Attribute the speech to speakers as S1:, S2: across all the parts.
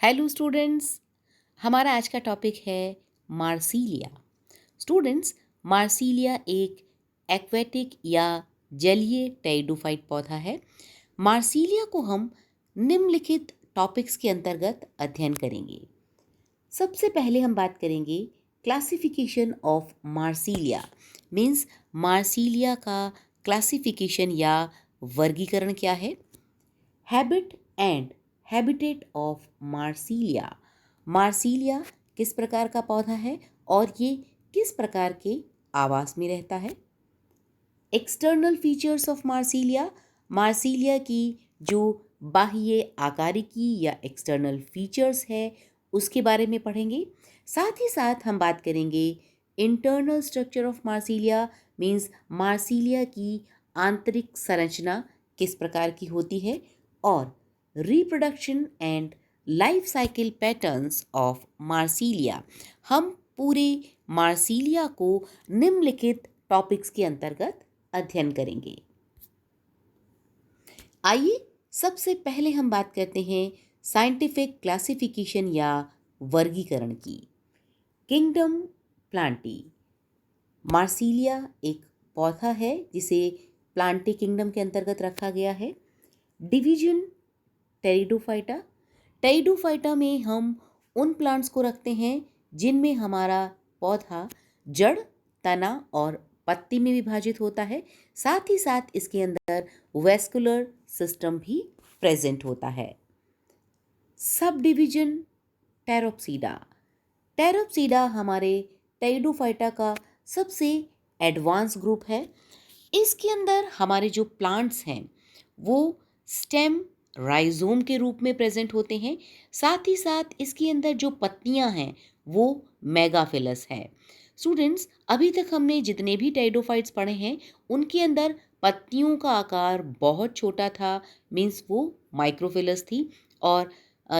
S1: Hello students, हमारा आज का टॉपिक है मार्सीलिया। स्टूडेंट्स, मार्सीलिया एक एक्वेटिक या जलीय टेरिडोफाइट पौधा है। मार्सीलिया को हम निम्नलिखित टॉपिक्स के अंतर्गत अध्ययन करेंगे। सबसे पहले हम बात करेंगे classification of Marsilea. Means Marsilea का क्लासिफिकेशन या वर्गीकरण क्या है। Habit and habitat of Marsilea. Marsilea किस प्रकार का पौधा है और ये किस प्रकार के आवास में रहता है। External features of Marsilea. Marsilea की जो बाह्य आकारिकी या एक्सटर्नल फीचर्स है उसके बारे में पढ़ेंगे। साथ ही साथ हम बात करेंगे internal structure of Marsilea. Means Marsilea की आंतरिक संरचना किस प्रकार की होती है और reproduction and life cycle patterns of Marsilea. हम पूरे मार्सीलिया को निम्नलिखित टॉपिक्स के अंतर्गत अध्ययन करेंगे। आइए सबसे पहले हम बात करते हैं साइंटिफिक क्लासिफिकेशन या वर्गीकरण की। Kingdom Plantae. मार्सीलिया एक पौधा है जिसे प्लांटी किंगडम के अंतर्गत रखा गया है। Division pteridophyta. टेरिडोफाइटा में हम उन प्लांट्स को रखते हैं जिनमें हमारा पौधा जड़, तना और पत्ती में विभाजित होता है। साथ ही साथ इसके अंदर वेस्कुलर सिस्टम भी प्रेजेंट होता है। Sub division टेरोप्सीडा। टेरोप्सीडा हमारे टेरिडोफाइटा का सबसे एडवांस ग्रुप है। इसके अंदर हमारे जो प्लांट्स हैं वो स्टेम राइजोम के रूप में प्रेजेंट होते हैं। साथ ही साथ इसके अंदर जो पत्तियां हैं वो मेगाफिलस है। स्टूडेंट्स, अभी तक हमने जितने भी टेरिडोफाइट्स पढ़े हैं उनके अंदर पत्तियों का आकार बहुत छोटा था। मीन्स वो माइक्रोफिलस थी। और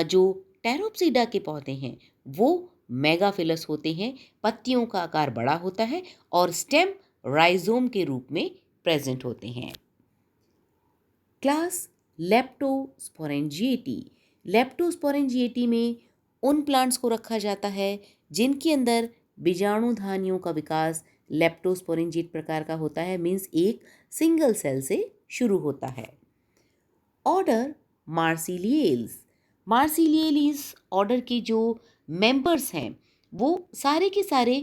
S1: जो टेरोप्सीडा के पौधे हैं वो मेगाफिलस होते हैं। पत्तियों का आकार बड़ा होता है और स्टेम राइजोम के रूप में प्रेजेंट होते हैं। क्लास लेप्टोस्पोरेंजिएटी। लेप्टोस्पोरेंजिएटी में उन प्लांट्स को रखा जाता है जिनके अंदर बीजाणुधानियों का विकास लेप्टोस्पोरेंजिएट प्रकार का होता है। मीन्स एक सिंगल सेल से शुरू होता है। ऑर्डर मार्सिलिएल्स। मार्सिलिएलिस ऑर्डर के जो मेंबर्स हैं वो सारे के सारे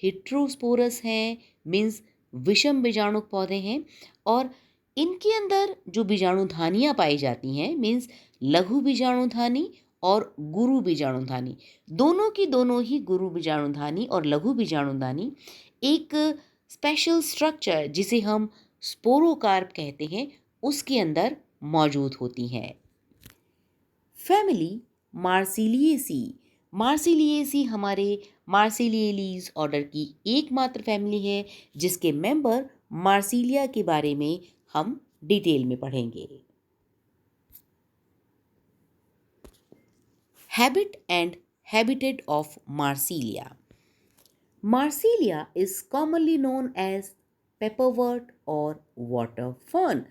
S1: हेट्रोस्पोरस हैं। मीन्स विषम बीजाणुक पौधे हैं और इनके अंदर जो बीजाणुधानियाँ पाई जाती हैं मीन्स लघु बीजाणुधानी और गुरु बीजाणुधानी, दोनों की दोनों ही गुरु बीजाणुधानी और लघु बीजाणुधानी एक स्पेशल स्ट्रक्चर जिसे हम स्पोरोकार्प कहते हैं उसके अंदर मौजूद होती हैं। फैमिली मार्सिलिएसी। मार्सिलिएसी हमारे मार्सिलिएलीज ऑर्डर की एकमात्र फैमिली है जिसके मेंबर मार्सिलिया के बारे में हम डिटेल में पढ़ेंगे। Habit and habitat of Marsilea. Marsilea is commonly known as पेपरवर्ट और वाटर फर्न।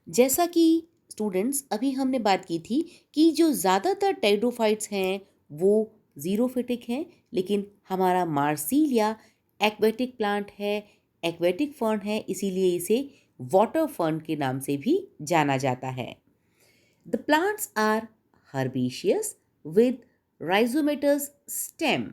S1: जैसा कि स्टूडेंट्स अभी हमने बात की थी कि जो ज़्यादातर टेरिडोफाइट्स हैं वो जीरोफिटिक हैं, लेकिन हमारा मार्सिलिया एक्वेटिक प्लांट है, एक्वेटिक फर्न है, इसीलिए इसे वाटर फर्न के नाम से भी जाना जाता है। The plants are herbaceous with rhizomatous stem.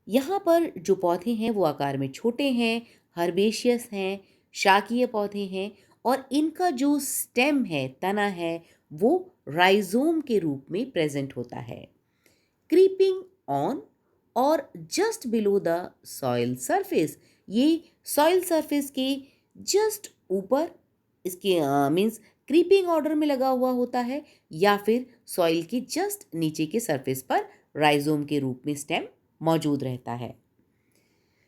S1: यहाँ पर जो पौधे हैं वो आकार में छोटे हैं, हर्बेशियस हैं, शाकीय पौधे हैं और इनका जो स्टेम है, तना है, वो राइजोम के रूप में प्रेजेंट होता है। क्रीपिंग ऑन और just below the soil surface. ये सॉइल सरफेस के जस्ट ऊपर इसके मीन्स क्रीपिंग ऑर्डर में लगा हुआ होता है या फिर सॉइल के जस्ट नीचे के सरफेस पर राइजोम के रूप में स्टेम मौजूद रहता है।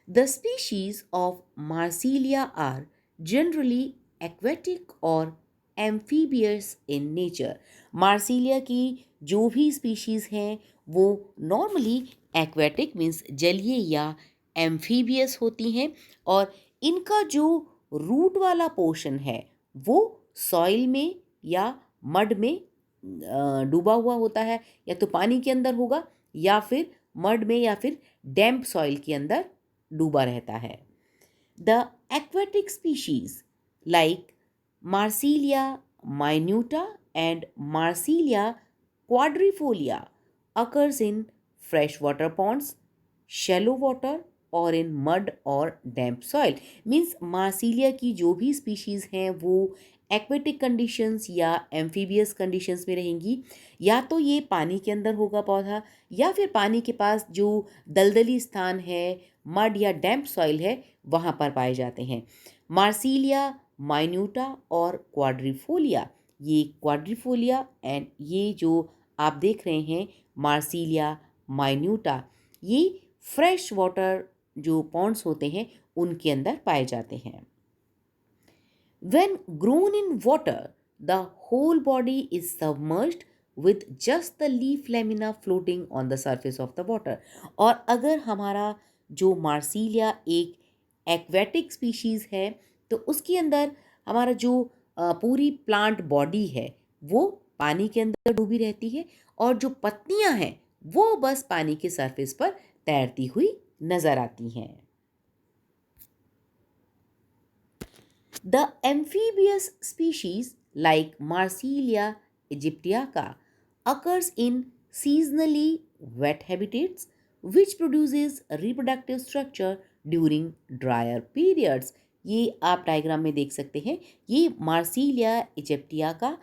S1: The species of Marsilea are generally aquatic और एम्फीबियस इन नेचर। मार्सिलिया की जो भी स्पीशीज हैं वो नॉर्मली एक्वेटिक मीन्स जलीय या एम्फीबियस होती हैं और इनका जो रूट वाला पोर्शन है वो सॉइल में या मड में डूबा हुआ होता है, या तो पानी के अंदर होगा या फिर मड में या फिर डैम्प सॉइल के अंदर डूबा रहता है। The aquatic species like Marsilea minuta and Marsilea quadrifolia occurs in freshwater ponds, shallow water और in mud और damp soil। मीन्स मार्सिलिया की जो भी स्पीशीज़ हैं वो एक्वेटिक कंडीशंस या एम्फीबियस कंडीशंस में रहेंगी, या तो ये पानी के अंदर होगा पौधा, या फिर पानी के पास जो दलदली स्थान है, मड या डैम्प सॉइल है, वहाँ पर पाए जाते हैं। मार्सिलिया माइन्यूटा और क्वाड्रिफोलिया, ये क्वाड्रिफोलिया एंड ये जो आप देख रहे हैं मार्सिलिया माइन्यूटा, ये फ्रेश वाटर जो पॉन्ड्स होते हैं उनके अंदर पाए जाते हैं। When grown in water, the whole body is submerged with just the leaf lamina floating on the surface of the water। और अगर हमारा जो मार्सिलिया एक एक्वेटिक स्पीशीज़ है तो उसके अंदर हमारा जो पूरी प्लांट बॉडी है वो पानी के अंदर डूबी रहती है, और जो पत्तियां हैं वो बस पानी के सरफेस पर तैरती हुई नजर आती हैं। The amphibious species like Marsilea aegyptiaca occurs in seasonally wet habitats which produces reproductive structure during drier periods। ये आप डायग्राम में देख सकते हैं, ये मार्सिलिया इजिप्टिया का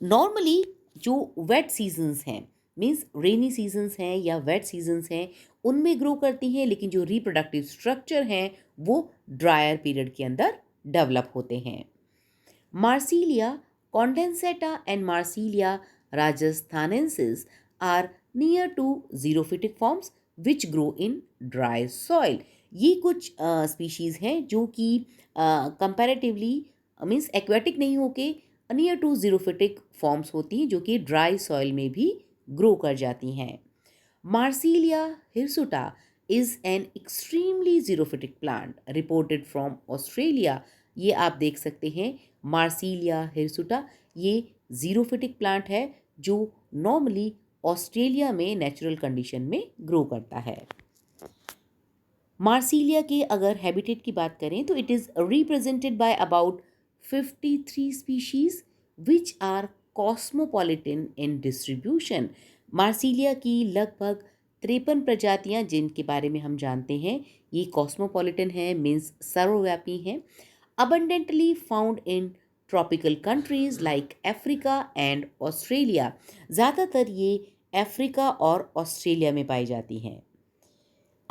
S1: नॉर्मली जो वेट सीजन्स हैं, मीन्स रेनी सीजन्स हैं या वेट सीजन्स हैं, उनमें ग्रो करती हैं, लेकिन जो रिप्रोडक्टिव स्ट्रक्चर हैं वो ड्रायर पीरियड के अंदर डेवलप होते हैं। Marsilea condensata and Marsilea rajasthanensis are near to xerophytic forms which grow in dry soil. ये कुछ स्पीशीज़ हैं जो कि कंपैरेटिवली मीन्स एक्वेटिक नहीं होके नियर टू जीरोफिटिक फॉर्म्स होती हैं जो कि ड्राई सॉइल में भी ग्रो कर जाती हैं। Marsilea hirsuta is an extremely xerophytic plant reported from Australia. ये आप देख सकते हैं मार्सिलिया हिरसुटा, ये जीरोफिटिक प्लांट है जो नॉर्मली ऑस्ट्रेलिया में नेचुरल कंडीशन में ग्रो करता है। मार्सिलिया के अगर हैबिटेट की बात करें तो it is represented by about 53 species which are cosmopolitan in distribution. Marsilea की लगभग 53 प्रजातियां जिनके बारे में हम जानते हैं ये कॉस्मोपॉलिटन है, मीन्स सर्वव्यापी हैं, abundantly found in tropical countries like Africa and Australia. ज़्यादातर ये अफ्रीका और ऑस्ट्रेलिया में पाई जाती हैं।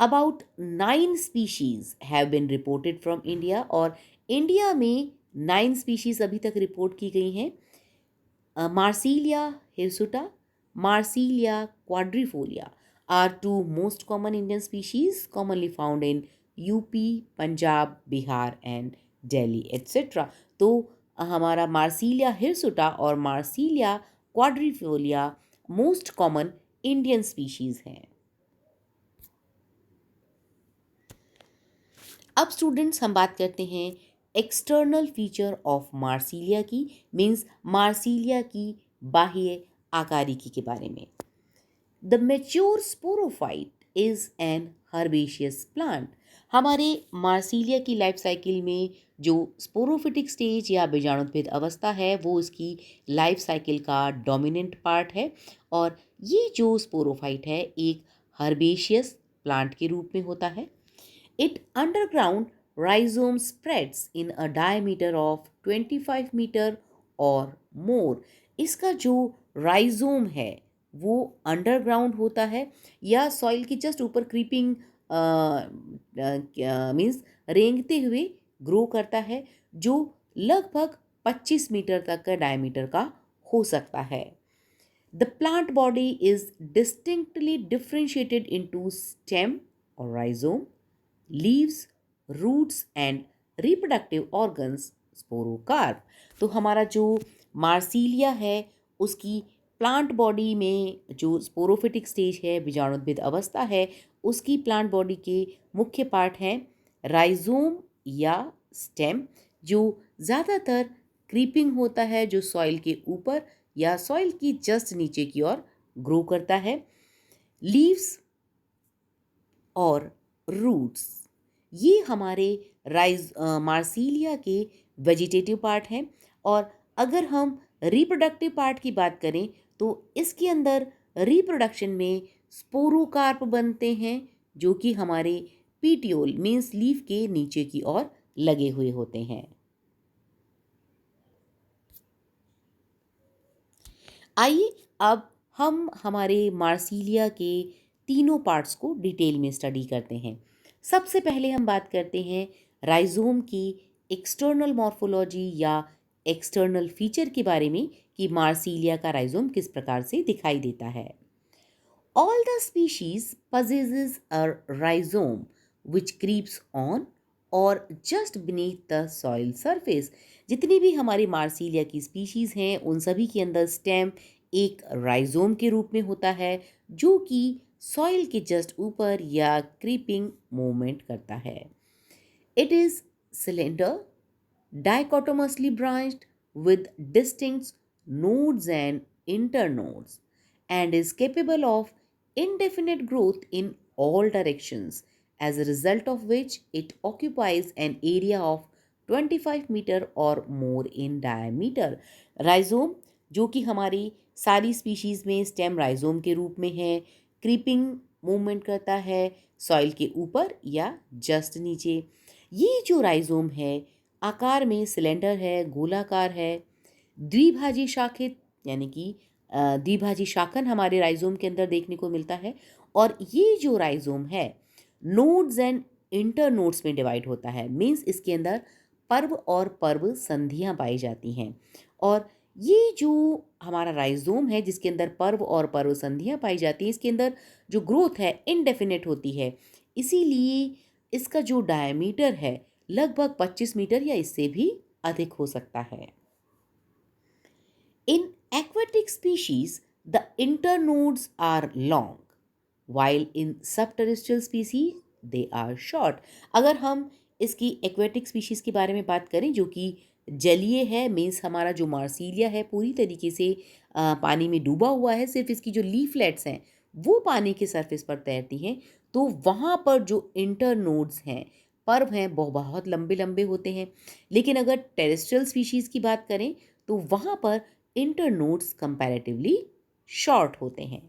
S1: About 9 species have been reported from India, और इंडिया में 9 स्पीशीज़ अभी तक रिपोर्ट की गई हैं। Marsilea hirsuta, Marsilea quadrifolia are two most common Indian species commonly found in UP, Punjab, Bihar and Delhi etcetera. तो हमारा मार्सिलिया हिरसुटा और Marsilea quadrifolia most common Indian species हैं। अब स्टूडेंट्स हम बात करते हैं एक्सटर्नल फीचर ऑफ मार्सिलिया की, मीन्स मार्सिलिया की बाह्य आकारिकी के बारे में। The mature sporophyte is an herbaceous plant. हमारे मार्सिलिया की लाइफ साइकिल में जो स्पोरोफिटिक स्टेज या बीजाणुत्पेद अवस्था है वो इसकी लाइफ साइकिल का डोमिनेंट पार्ट है, और ये जो स्पोरोफाइट है एक हर्बेशियस प्लांट के रूप में होता है। It underground rhizome spreads in a diameter of 25 metre और मोर। इसका जो राइजोम है वो अंडरग्राउंड होता है या सॉइल के जस्ट ऊपर क्रीपिंग मीन्स रेंगते हुए ग्रो करता है, जो लगभग 25 मीटर तक का डायमीटर का हो सकता है। The plant body is distinctly differentiated into stem or rhizome, leaves, roots and reproductive organs sporocarp। तो हमारा जो मार्सिलिया है उसकी प्लांट बॉडी में जो स्पोरोफिटिक स्टेज है, बीजाणुत्पेद अवस्था है, उसकी प्लांट बॉडी के मुख्य पार्ट हैं राइजोम या स्टेम, जो ज़्यादातर क्रीपिंग होता है, जो सॉइल के ऊपर या सॉइल की जस्ट नीचे की ओर ग्रो करता है। लीव्स और रूट्स, ये हमारे मार्सीलिया के वेजिटेटिव पार्ट हैं। और अगर हम रिप्रोडक्टिव पार्ट की बात करें तो इसके अंदर रिप्रोडक्शन में स्पोरोकार्प बनते हैं, जो कि हमारे पीटियोल मीन्स लीफ के नीचे की ओर लगे हुए होते हैं। आइए अब हम हमारे मार्सीलिया के तीनों पार्ट्स को डिटेल में स्टडी करते हैं। सबसे पहले हम बात करते हैं राइजोम की एक्सटर्नल मॉर्फोलॉजी या एक्सटर्नल फीचर के बारे में कि मार्सीलिया का राइजोम किस प्रकार से दिखाई देता है। All the species possesses a rhizome which creeps on or just beneath the soil surface। जितनी भी हमारी मार्सीलिया की स्पीशीज हैं उन सभी के अंदर स्टेम एक राइजोम के रूप में होता है, जो कि सॉइल के जस्ट ऊपर या क्रीपिंग मूवमेंट करता है। It is slender, dichotomously branched with distinct nodes and internodes, and is capable of indefinite growth in all directions, as a result of which it occupies an area of 25 metre और मोर in diameter. Rhizome, जो कि हमारी सारी species में stem rhizome के रूप में है, क्रीपिंग मूवमेंट करता है सॉइल के ऊपर या जस्ट नीचे। ये जो राइजोम है आकार में सिलेंडर है, गोलाकार है, द्विभाजी शाखित यानी कि द्विभाजी शाखन हमारे राइजोम के अंदर देखने को मिलता है। और ये जो राइजोम है नोड्स एंड इंटरनोड्स में डिवाइड होता है, मीन्स इसके अंदर पर्व और पर्व संधियां पाई जाती हैं। और ये जो हमारा राइजोम है जिसके अंदर पर्व और पर्व संधियां पाई जाती हैं, इसके अंदर जो ग्रोथ है इनडेफिनेट होती है, इसीलिए इसका जो डायमीटर है लगभग 25 मीटर या इससे भी अधिक हो सकता है। In aquatic species, the internodes are long, while in subterrestrial species they are short। अगर हम इसकी एक्वेटिक स्पीशीज के बारे में बात करें जो कि जलीय है, मीन्स हमारा जो मार्सीलिया है पूरी तरीके से पानी में डूबा हुआ है, सिर्फ इसकी जो लीफलेट्स हैं वो पानी के सरफेस पर तैरती हैं, तो वहाँ पर जो इंटरनोड्स हैं, पर्व हैं, वो बहुत लंबे लंबे होते हैं। लेकिन अगर टेरेस्ट्रियल स्पीशीज़ की बात करें तो वहाँ पर इंटरनोड्स कंपैरेटिवली शॉर्ट होते हैं।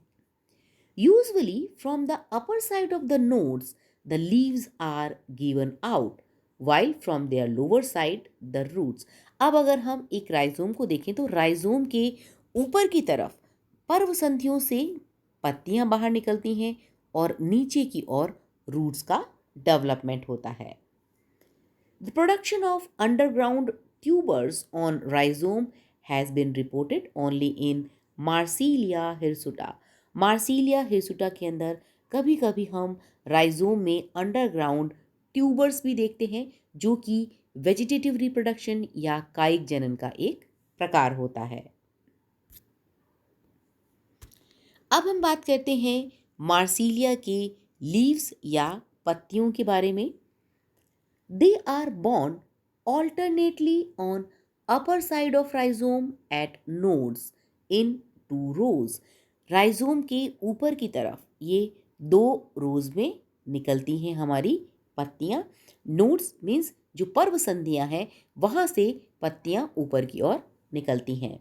S1: Usually from the upper side of the nodes the leaves are given out, while from their lower side the roots। अब अगर हम एक राइजोम को देखें तो राइजोम के ऊपर की तरफ पर्व संधियों से पत्तियां बाहर निकलती हैं और नीचे की ओर रूट्स का डेवलपमेंट होता है। The production of underground tubers on rhizome has been reported only in Marsilia hirsuta। मार्सीलिया हिरसुटा के अंदर कभी कभी हम राइजोम में अंडरग्राउंड ट्यूबर्स भी देखते हैं, जो कि वेजिटेटिव रिप्रोडक्शन या कायिक जनन का एक प्रकार होता है। अब हम बात करते हैं मार्सीलिया के लीव्स या पत्तियों के बारे में। They are born alternately on upper side of rhizome at nodes in two rows। Rhizome के ऊपर की तरफ ये दो रोज में निकलती हैं हमारी पत्तियां। नोड्स मीन्स जो पर्व संधियां हैं वहां से पत्तियां ऊपर की ओर निकलती हैं।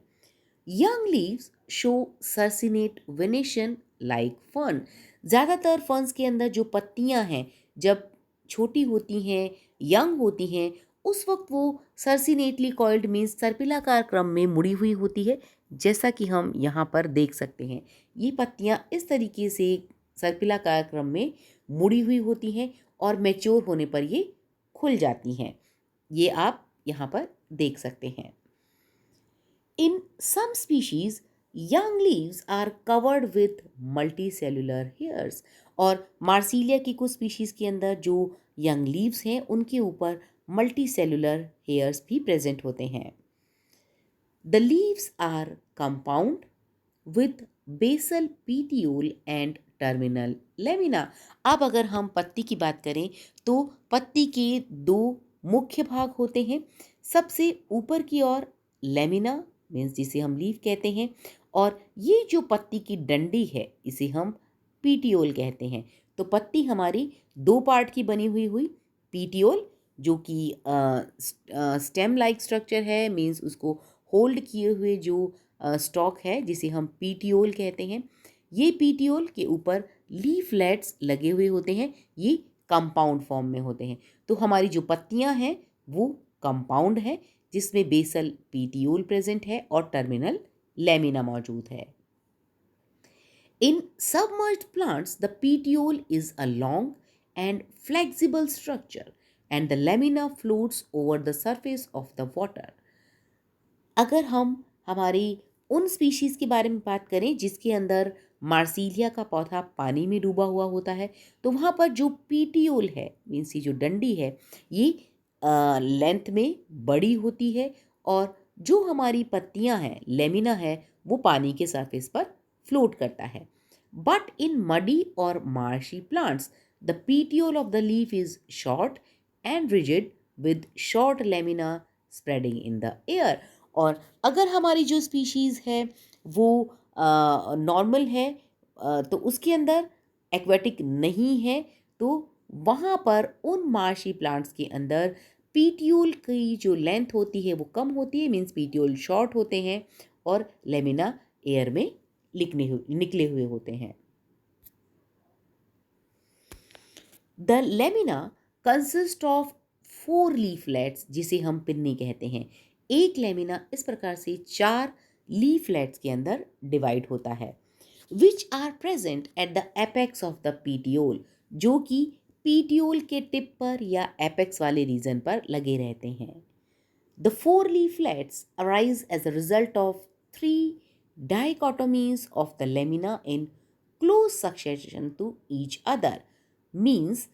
S1: Young leaves show circinate venation like fern. ज़्यादातर फर्न्स के अंदर जो पत्तियां हैं जब छोटी होती हैं, यंग होती हैं, उस वक्त वो सर्सिनेटली कॉइल्ड मीन्स सर्पिलाकार क्रम में मुड़ी हुई होती है, जैसा कि हम यहाँ पर देख सकते हैं। ये पत्तियाँ इस तरीके से सर्पिलाकार क्रम में मुड़ी हुई होती हैं और मैच्योर होने पर ये खुल जाती हैं। ये आप यहाँ पर देख सकते हैं। In some species, young leaves are covered with multicellular hairs। और मार्सीलिया की कुछ स्पीशीज के अंदर जो यंग लीव्स हैं उनके ऊपर मल्टीसेलुलर हेयर्स भी प्रेजेंट होते हैं। The leaves are compound with basal petiole and terminal lamina। अब अगर हम पत्ती की बात करें तो पत्ती के दो मुख्य भाग होते हैं। सबसे ऊपर की ओर लेमिना मीन्स जिसे हम लीफ कहते हैं, और ये जो पत्ती की डंडी है इसे हम पीटियोल कहते हैं। तो पत्ती हमारी दो पार्ट की बनी हुई पीटियोल, जो कि स्टेम लाइक स्ट्रक्चर है, मीन्स उसको होल्ड किए हुए जो स्टॉक है जिसे हम पीटियोल कहते हैं। ये पीटियोल के ऊपर लीफलेट्स लगे हुए होते हैं, ये कंपाउंड फॉर्म में होते हैं। तो हमारी जो पत्तियां हैं वो कंपाउंड है, जिसमें बेसल पीटियोल प्रेजेंट है और टर्मिनल लेमिना मौजूद है। In submerged plants, the petiole is a long and flexible structure and the lamina floats over the surface of the water. अगर हम हमारी उन स्पीशीज़ के बारे में बात करें जिसके अंदर मार्सीलिया का पौधा पानी में डूबा हुआ होता है, तो वहाँ पर जो पीटियोल है, मीन्स ये जो डंडी है, ये लेंथ में बड़ी होती है, और जो हमारी पत्तियाँ हैं, लेमिना है, वो पानी के सरफेस पर फ्लोट करता है। बट इन मडी और marshy plants the petiole of the leaf is short and rigid with short lamina spreading in the air. और अगर हमारी जो स्पीशीज़ है वो नॉर्मल है, तो उसके अंदर एक्वेटिक नहीं है, तो वहाँ पर उन मार्शी प्लांट्स के अंदर पीटियोल की जो लेंथ होती है वो कम होती है, मीन्स पीटियोल शॉर्ट होते हैं और लेमिना एयर में निकले हुए होते हैं। The lamina consist of 4 leaflets, जिसे हम पिन्नी कहते हैं। एक लेमिना इस प्रकार से 4 लीफलेट्स के अंदर डिवाइड होता है, which are present at the apex of the petiole, जो कि पीटियोल के टिप पर या एपेक्स वाले रीजन पर लगे रहते हैं। The four leaflets arise as a result of 3 dichotomies of the lamina in close succession to each other. Means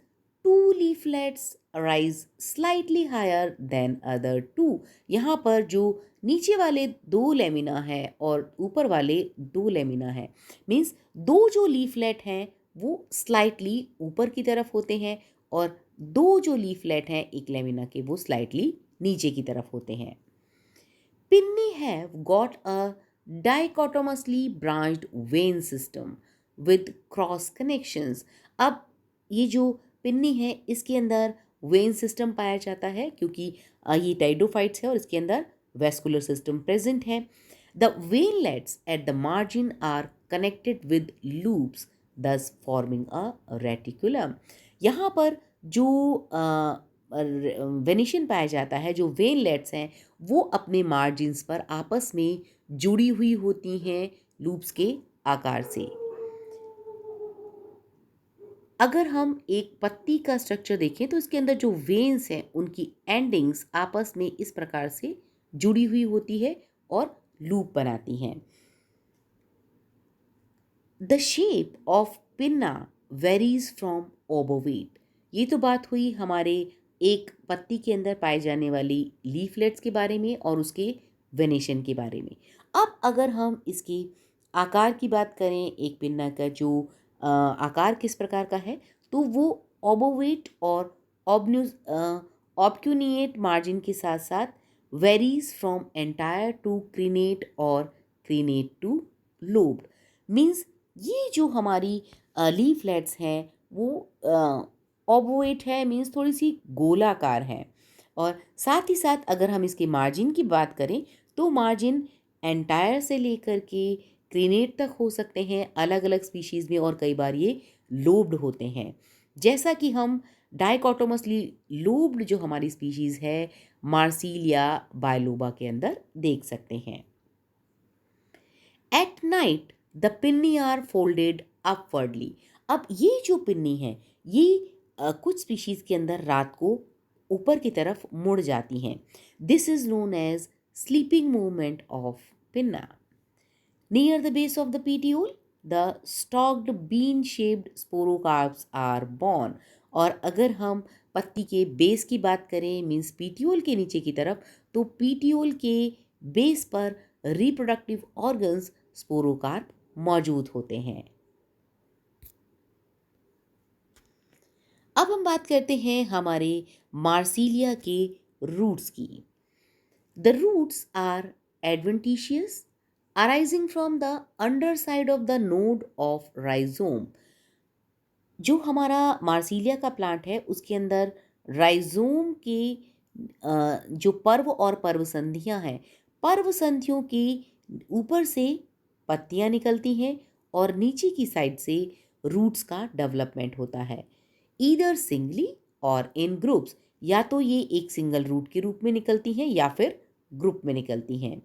S1: 2 leaflets arise slightly higher than other 2. यहाँ पर जो नीचे वाले 2 लेमिना है और ऊपर वाले 2 लेमिना है, मीन्स 2 जो लीफलेट हैं वो स्लाइटली ऊपर की तरफ होते हैं, और 2 जो लीफलेट हैं एक लेमिना के वो स्लाइटली नीचे की तरफ होते हैं। Pinnae have got a dichotomously branched vein system with cross connections. अब ये जो पिन्नी है इसके अंदर वेन सिस्टम पाया जाता है, क्योंकि ये टाइडोफाइट्स है और इसके अंदर वेस्कुलर सिस्टम प्रेजेंट है। The veinlets at the margin are connected with loops, thus forming a reticulum. यहाँ पर जो वेनिशन पाया जाता है, जो वेनलेट्स हैं वो अपने मार्जिन्स पर आपस में जुड़ी हुई होती हैं लूप्स के आकार से। अगर हम एक पत्ती का स्ट्रक्चर देखें तो इसके अंदर जो वेन्स हैं उनकी एंडिंग्स आपस में इस प्रकार से जुड़ी हुई होती है और लूप बनाती हैं। The shape of pinna varies from obovate. ये तो बात हुई हमारे एक पत्ती के अंदर पाए जाने वाली लीफलेट्स के बारे में और उसके वेनेशन के बारे में। अब अगर हम इसके आकार की बात करें, एक पिन्ना का जो आकार किस प्रकार का है, तो वो ओबोवेट और ऑब्क्यूनिएट मार्जिन के साथ साथ वेरीज फ्रॉम एंटायर टू क्रीनेट और क्रीनेट टू लोब्ड। मीन्स ये जो हमारी लीफलेट्स हैं वो ओबोएट है, मीन्स थोड़ी सी गोलाकार है, और साथ ही साथ अगर हम इसके मार्जिन की बात करें तो मार्जिन एंटायर से लेकर के क्रीनेट तक हो सकते हैं अलग अलग स्पीशीज़ में, और कई बार ये लोब्ड होते हैं, जैसा कि हम डाइकोटोमसली लोब्ड जो हमारी स्पीशीज़ है मार्सीलिया बायलोबा के अंदर देख सकते हैं। At night the pinnae are folded upwardly. अब ये जो पिन्नी है ये कुछ स्पीशीज़ के अंदर रात को ऊपर की तरफ मुड़ जाती हैं। This is known as sleeping movement of pinna. Near the base of the petiole the stalked bean shaped sporocarps are borne. और अगर हम पत्ती के बेस की बात करें, मीन्स पीटियोल के नीचे की तरफ, तो पीटियोल के बेस पर रिप्रोडक्टिव ऑर्गन्स स्पोरोकार्प मौजूद होते हैं। अब हम बात करते हैं हमारे मार्सीलिया के रूट्स की। The roots are adventitious arising from the underside of the node of rhizome. जो हमारा मार्सिलिया का प्लांट है उसके अंदर राइजोम के जो पर्व और पर्व संधियां हैं, पर्व संधियों के ऊपर से पत्तियां निकलती हैं और नीचे की साइड से रूट्स का डेवलपमेंट होता है, ईदर सिंगली और इन ग्रुप्स। या तो ये एक सिंगल रूट के रूप में निकलती हैं या फिर ग्रुप में निकलती हैं।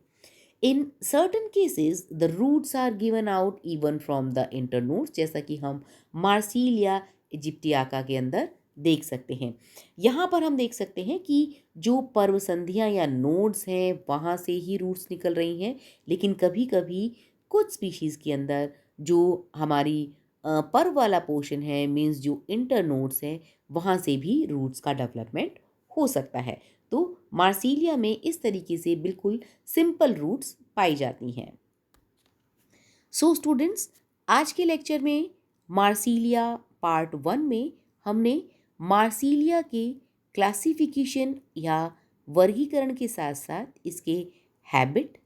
S1: In certain cases the roots are given out even from the internodes, जैसा कि हम मार्सिलिया इजिप्टियाका के अंदर देख सकते हैं। यहाँ पर हम देख सकते हैं कि जो पर्व संधियाँ या नोड्स हैं वहाँ से ही रूट्स निकल रही हैं, लेकिन कभी कभी कुछ स्पीशीज़ के अंदर जो हमारी पर्व वाला पोर्शन है, मीन्स जो इंटरनोड्स है, वहाँ से भी रूट्स का डेवलपमेंट हो सकता है। तो मार्सिलिया में इस तरीके से बिल्कुल सिंपल रूट्स पाई जाती हैं। सो स्टूडेंट्स, आज के लेक्चर में मार्सिलिया पार्ट 1 में हमने मार्सिलिया के क्लासिफिकेशन या वर्गीकरण के साथ साथ इसके हैबिट,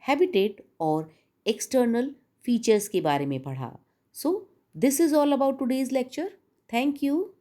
S1: हैबिटेट और एक्सटर्नल फीचर्स के बारे में पढ़ा। So this is all about today's lecture. Thank you.